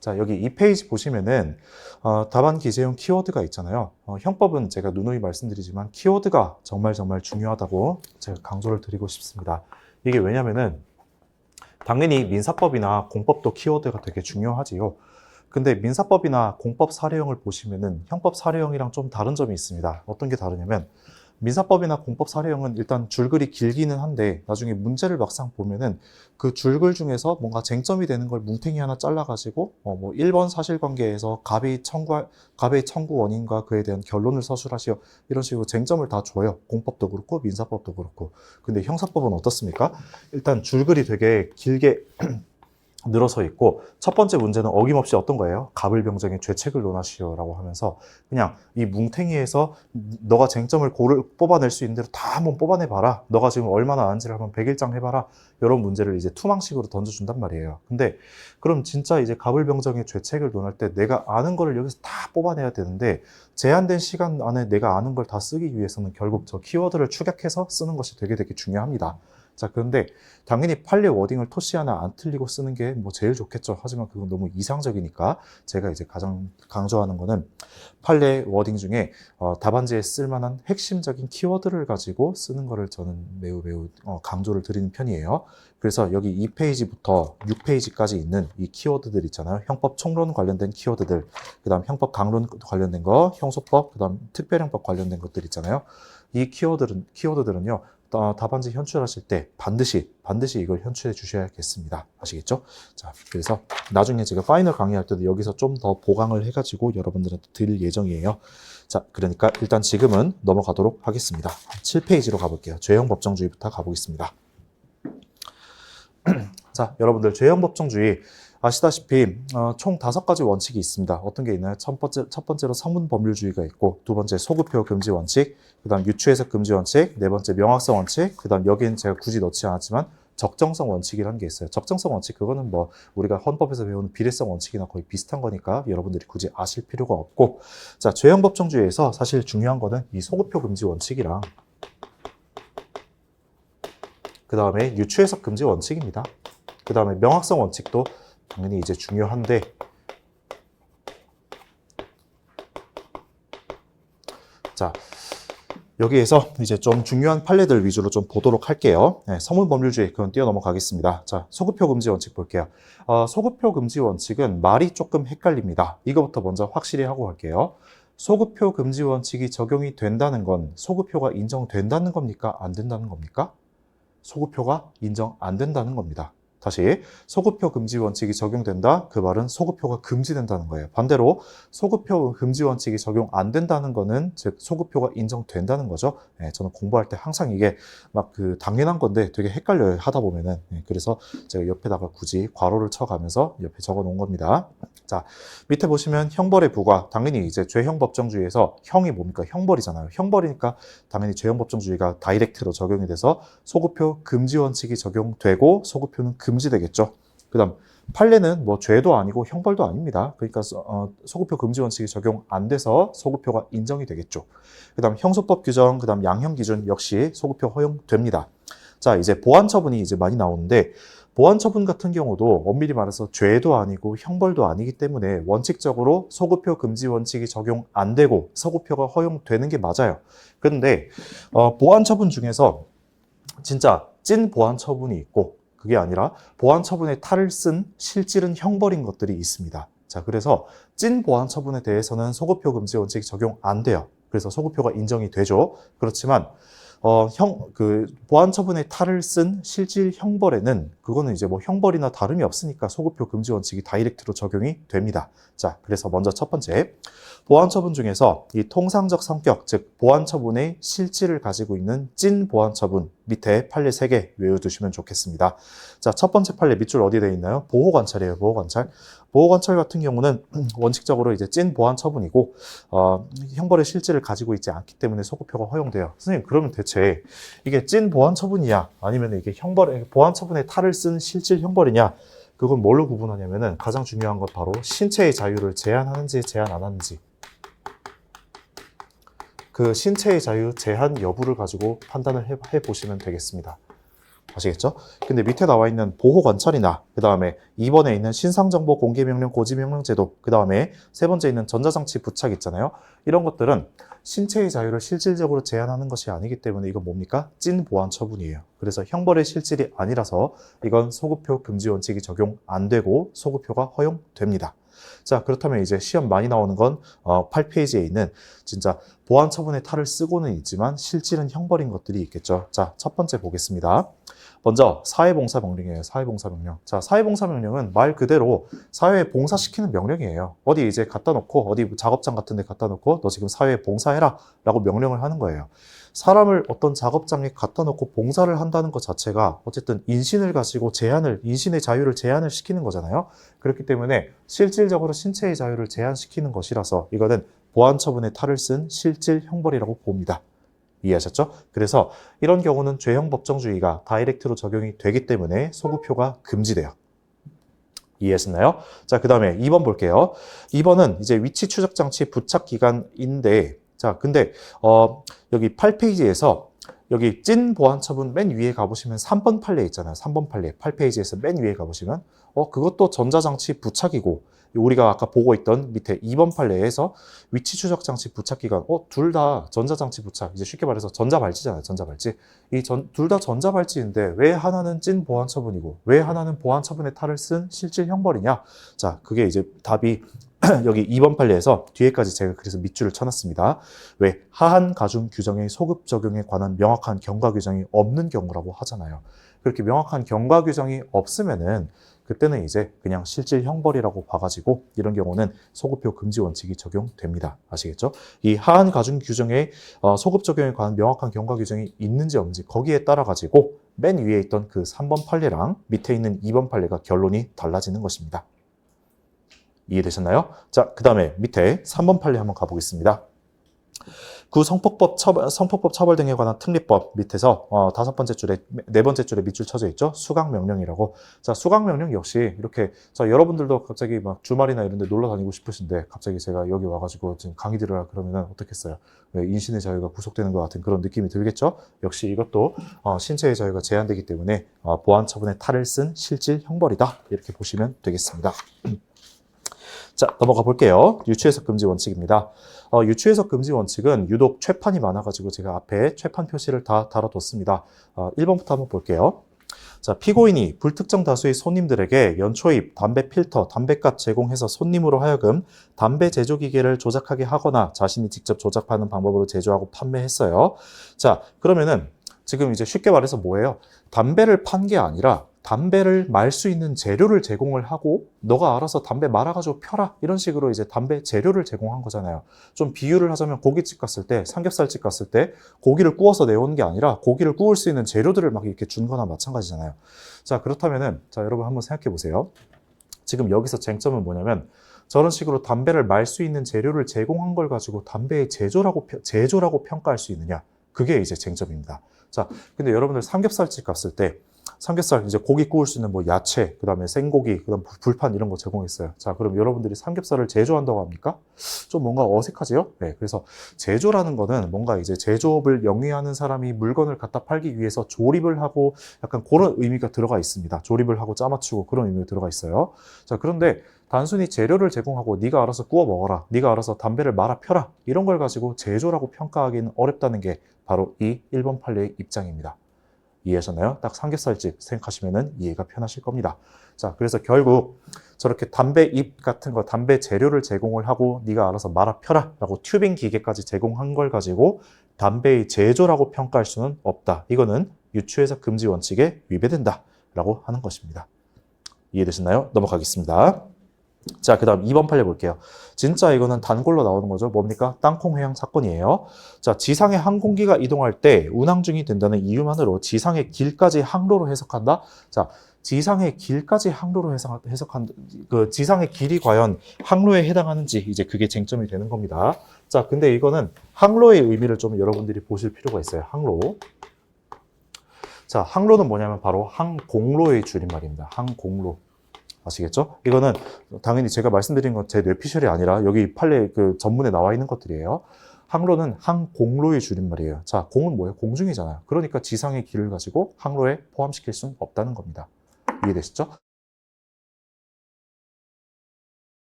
자, 여기 이 페이지 보시면은 답안 기재용 키워드가 있잖아요. 형법은 제가 누누이 말씀드리지만 키워드가 정말 중요하다고 제가 강조를 드리고 싶습니다. 이게 왜냐면은 당연히 민사법이나 공법도 키워드가 되게 중요하지요. 근데 민사법이나 공법 사례형을 보시면은 형법 사례형이랑 좀 다른 점이 있습니다. 어떤 게 다르냐면 민사법이나 공법 사례형은 일단 줄글이 길기는 한데 나중에 문제를 막상 보면은 그 줄글 중에서 뭔가 쟁점이 되는 걸 뭉탱이 하나 잘라가지고 뭐 1번 사실관계에서 갑의 청구 원인과 그에 대한 결론을 서술하시오 이런 식으로 쟁점을 다 줘요. 공법도 그렇고 민사법도 그렇고. 근데 형사법은 어떻습니까? 일단 줄글이 되게 길게 늘어서 있고 첫 번째 문제는 어김없이 어떤 거예요? 갑을병정의 죄책을 논하시오라고 하면서 그냥 이 뭉탱이에서 너가 쟁점을 뽑아낼 수 있는 대로 다 한번 뽑아내봐라. 너가 지금 얼마나 아는지를 한번 100일장 해봐라. 이런 문제를 이제 투망식으로 던져준단 말이에요. 근데 그럼 진짜 이제 갑을병정의 죄책을 논할 때 내가 아는 거를 여기서 다 뽑아내야 되는데 제한된 시간 안에 내가 아는 걸 다 쓰기 위해서는 결국 저 키워드를 축약해서 쓰는 것이 되게 중요합니다. 자, 그런데 당연히 판례 워딩을 토시 하나 안 틀리고 쓰는 게 뭐 제일 좋겠죠. 하지만 그건 너무 이상적이니까 제가 이제 가장 강조하는 거는 판례 워딩 중에 답안지에 쓸만한 핵심적인 키워드를 가지고 쓰는 거를 저는 매우 강조를 드리는 편이에요. 그래서 여기 2페이지부터 6페이지까지 있는 이 키워드들 있잖아요. 형법 총론 관련된 키워드들, 그 다음 형법 강론 관련된 거, 형소법, 그 다음 특별형법 관련된 것들 있잖아요. 이 키워드들은요. 답안지 현출하실 때 반드시 이걸 현출해 주셔야겠습니다. 아시겠죠? 자, 그래서 나중에 제가 파이널 강의할 때도 여기서 좀 더 보강을 해가지고 여러분들한테 드릴 예정이에요. 자, 그러니까 일단 지금은 넘어가도록 하겠습니다. 7페이지로 가볼게요. 죄형 법정주의부터 가보겠습니다. 자, 여러분들 죄형 법정주의 아시다시피 총 5가지 원칙이 있습니다. 어떤 게 있나요? 첫 번째로 성문 법률주의가 있고, 두 번째 소급표 금지 원칙, 그 다음 유추해석 금지 원칙, 네 번째 명확성 원칙, 그 다음 여기는 제가 굳이 넣지 않았지만 적정성 원칙이라는 게 있어요. 적정성 원칙, 그거는 뭐 우리가 헌법에서 배우는 비례성 원칙이나 거의 비슷한 거니까 여러분들이 굳이 아실 필요가 없고, 자, 죄형 법정주의에서 사실 중요한 거는 이 소급표 금지 원칙이랑 그 다음에 유추해석 금지 원칙입니다. 그 다음에 명확성 원칙도 당연히 이제 중요한데, 자, 여기에서 이제 좀 중요한 판례들 위주로 좀 보도록 할게요. 네, 성문법률주의 그건 뛰어넘어가겠습니다. 자, 소급표 금지 원칙 볼게요. 소급표 금지 원칙은 말이 조금 헷갈립니다. 이거부터 먼저 확실히 하고 갈게요. 소급표 금지 원칙이 적용이 된다는 건 소급표가 인정된다는 겁니까? 안 된다는 겁니까? 소급표가 인정 안 된다는 겁니다. 다시 소급표 금지 원칙이 적용된다? 그 말은 소급표가 금지된다는 거예요. 반대로 소급표 금지 원칙이 적용 안 된다는 거는 즉 소급표가 인정된다는 거죠. 네, 저는 공부할 때 항상 이게 막 당연한 건데 되게 헷갈려요. 하다 보면은. 네, 그래서 제가 옆에다가 굳이 괄호를 쳐가면서 옆에 적어 놓은 겁니다. 자, 밑에 보시면 형벌의 부과, 당연히 이제 죄형 법정주의에서 형이 뭡니까? 형벌이잖아요. 형벌이니까 당연히 죄형 법정주의가 다이렉트로 적용이 돼서 소급표 금지 원칙이 적용되고 소급표는 금지되겠죠. 그 다음 판례는 뭐 죄도 아니고 형벌도 아닙니다. 그러니까 소급표 금지 원칙이 적용 안 돼서 소급표가 인정이 되겠죠. 그 다음 형소법 규정, 그 다음 양형 기준 역시 소급표 허용됩니다. 자, 이제 보완 처분이 이제 많이 나오는데, 보완 처분 같은 경우도 엄밀히 말해서 죄도 아니고 형벌도 아니기 때문에 원칙적으로 소급표 금지 원칙이 적용 안 되고 소급표가 허용되는 게 맞아요. 그런데 보완 처분 중에서 진짜 찐 보완 처분이 있고, 그게 아니라 보완 처분에 탈을 쓴 실질은 형벌인 것들이 있습니다. 자, 그래서 찐 보완 처분에 대해서는 소급표 금지 원칙이 적용 안 돼요. 그래서 소급표가 인정이 되죠. 그렇지만 보완 처분에 탈을 쓴 실질 형벌에는 그거는 이제 뭐 형벌이나 다름이 없으니까 소급표 금지 원칙이 다이렉트로 적용이 됩니다. 자, 그래서 먼저 첫 번째, 보완 처분 중에서 이 통상적 성격, 즉 보완 처분의 실질을 가지고 있는 찐 보완 처분 밑에 판례 3개 외워두시면 좋겠습니다. 자, 첫 번째 판례 밑줄 어디에 되어 있나요? 보호 관찰이에요. 보호 관찰. 보호 관찰 같은 경우는 원칙적으로 이제 찐 보완 처분이고 형벌의 실질을 가지고 있지 않기 때문에 소급표가 허용돼요. 선생님, 그러면 대체 이게 찐 보완 처분이야? 아니면 이게 보완 처분에 탈을 쓴 실질 형벌이냐? 그건 뭘로 구분하냐면은 가장 중요한 건 바로 신체의 자유를 제한하는지 제한 안 하는지. 그 신체의 자유 제한 여부를 가지고 판단을 해 보시면 되겠습니다. 아시겠죠? 근데 밑에 나와 있는 보호 관찰이나 그 다음에 2번에 있는 신상정보 공개명령 고지명령 제도, 그 다음에 세 번째 있는 전자장치 부착 있잖아요. 이런 것들은 신체의 자유를 실질적으로 제한하는 것이 아니기 때문에 이건 뭡니까? 찐 보안 처분이에요. 그래서 형벌의 실질이 아니라서 이건 소급표 금지 원칙이 적용 안 되고 소급표가 허용됩니다. 자, 그렇다면 이제 시험 많이 나오는 건 8페이지에 있는 진짜 보안 처분의 탈을 쓰고는 있지만 실질은 형벌인 것들이 있겠죠. 자, 첫 번째 보겠습니다. 먼저 사회봉사명령이에요. 사회봉사명령. 자, 사회봉사명령은 말 그대로 사회에 봉사시키는 명령이에요. 어디 이제 갖다 놓고 어디 작업장 같은 데 갖다 놓고 너 지금 사회에 봉사해라 라고 명령을 하는 거예요. 사람을 어떤 작업장에 갖다 놓고 봉사를 한다는 것 자체가 어쨌든 인신을 가지고 인신의 자유를 제한을 시키는 거잖아요. 그렇기 때문에 실질적으로 신체의 자유를 제한시키는 것이라서 이거는 보안 처분의 탈을 쓴 실질 형벌이라고 봅니다. 이해하셨죠? 그래서 이런 경우는 죄형 법정주의가 다이렉트로 적용이 되기 때문에 소급표가 금지돼요. 이해하셨나요? 자, 그 다음에 2번 볼게요. 2번은 이제 위치 추적 장치 부착 기간인데, 자, 근데 여기 8페이지에서 여기 찐 보안 처분 맨 위에 가보시면 3번 판례 있잖아요. 3번 판례 8페이지에서 맨 위에 가보시면 그것도 전자장치 부착이고, 우리가 아까 보고 있던 밑에 2번 판례에서 위치 추적 장치 부착 기간, 둘 다 전자장치 부착, 이제 쉽게 말해서 전자발찌잖아요. 전자발찌. 둘 다 전자발찌인데 왜 하나는 찐 보안 처분이고 왜 하나는 보안 처분의 탈을 쓴 실질 형벌이냐? 자, 그게 이제 답이 여기 2번 판례에서 뒤에까지 제가 그래서 밑줄을 쳐놨습니다. 왜? 하한 가중 규정의 소급 적용에 관한 명확한 경과 규정이 없는 경우라고 하잖아요. 그렇게 명확한 경과 규정이 없으면은 그때는 이제 그냥 실질 형벌이라고 봐가지고 이런 경우는 소급표 금지 원칙이 적용됩니다. 아시겠죠? 이 하한 가중 규정의 소급 적용에 관한 명확한 경과 규정이 있는지 없는지 거기에 따라 가지고 맨 위에 있던 그 3번 판례랑 밑에 있는 2번 판례가 결론이 달라지는 것입니다. 이해되셨나요? 자, 그 다음에 밑에 3번 판례 한번 가보겠습니다. 구 성폭법 처벌 등에 관한 특례법 밑에서 네 번째 줄에 밑줄 쳐져 있죠. 수강명령이라고. 자, 수강명령 역시 이렇게, 자, 여러분들도 갑자기 막 주말이나 이런 데 놀러 다니고 싶으신데 갑자기 제가 여기 와가지고 지금 강의 들으라 그러면은 어떻겠어요? 인신의 자유가 구속되는 것 같은 그런 느낌이 들겠죠? 역시 이것도 신체의 자유가 제한되기 때문에 보안 처분의 탈을 쓴 실질 형벌이다. 이렇게 보시면 되겠습니다. 자, 넘어가 볼게요. 유추해석 금지 원칙입니다. 유추해석 금지 원칙은 유독 최판이 많아가지고 제가 앞에 최판 표시를 다 달아뒀습니다. 1번부터 한번 볼게요. 자, 피고인이 불특정 다수의 손님들에게 연초입, 담배 필터, 담배값 제공해서 손님으로 하여금 담배 제조 기계를 조작하게 하거나 자신이 직접 조작하는 방법으로 제조하고 판매했어요. 자, 그러면은 지금 이제 쉽게 말해서 뭐예요? 담배를 판 게 아니라 담배를 말 수 있는 재료를 제공을 하고 너가 알아서 담배 말아가지고 펴라 이런 식으로 이제 담배 재료를 제공한 거잖아요. 좀 비유를 하자면 고깃집 갔을 때, 삼겹살집 갔을 때 고기를 구워서 내오는 게 아니라 고기를 구울 수 있는 재료들을 막 이렇게 준 거나 마찬가지잖아요. 자, 그렇다면은 자, 여러분 한번 생각해 보세요. 지금 여기서 쟁점은 뭐냐면 저런 식으로 담배를 말 수 있는 재료를 제공한 걸 가지고 담배의 제조라고 평가할 수 있느냐? 그게 이제 쟁점입니다. 자, 근데 여러분들 삼겹살집 갔을 때 삼겹살 이제 고기 구울 수 있는 뭐 야채, 그다음에 생고기, 그다음 불판 이런 거 제공했어요. 자, 그럼 여러분들이 삼겹살을 제조한다고 합니까? 좀 뭔가 어색하지요? 네, 그래서 제조라는 거는 뭔가 이제 제조업을 영위하는 사람이 물건을 갖다 팔기 위해서 조립을 하고 약간 그런 의미가 들어가 있습니다. 조립을 하고 짜맞추고 그런 의미가 들어가 있어요. 자, 그런데 단순히 재료를 제공하고 네가 알아서 구워 먹어라, 네가 알아서 담배를 말아 펴라 이런 걸 가지고 제조라고 평가하기는 어렵다는 게 바로 이 1번 판례의 입장입니다. 이해하셨나요? 딱 삼겹살집 생각하시면 이해가 편하실 겁니다. 자, 그래서 결국 저렇게 담배 잎 같은 거, 담배 재료를 제공을 하고 네가 알아서 말아 펴라 라고 튜빙 기계까지 제공한 걸 가지고 담배의 제조라고 평가할 수는 없다. 이거는 유추해석 금지 원칙에 위배된다 라고 하는 것입니다. 이해되셨나요? 넘어가겠습니다. 자, 그 다음 2번 판례 볼게요. 진짜 이거는 단골로 나오는 거죠. 뭡니까? 땅콩 회항 사건이에요. 자, 지상의 항공기가 이동할 때 운항 중이 된다는 이유만으로 지상의 길까지 항로로 해석한다. 자, 지상의 길까지 항로로 해석한 그 지상의 길이 과연 항로에 해당하는지 이제 그게 쟁점이 되는 겁니다. 자, 근데 이거는 항로의 의미를 좀 여러분들이 보실 필요가 있어요. 항로. 자, 항로는 뭐냐면 바로 항공로의 줄임말입니다. 항공로. 아시겠죠? 이거는 당연히 제가 말씀드린 건 제 뇌피셜이 아니라 여기 판례 그 전문에 나와 있는 것들이에요. 항로는 항공로의 줄임말이에요. 자, 공은 뭐예요? 공중이잖아요. 그러니까 지상의 길을 가지고 항로에 포함시킬 수는 없다는 겁니다. 이해되시죠?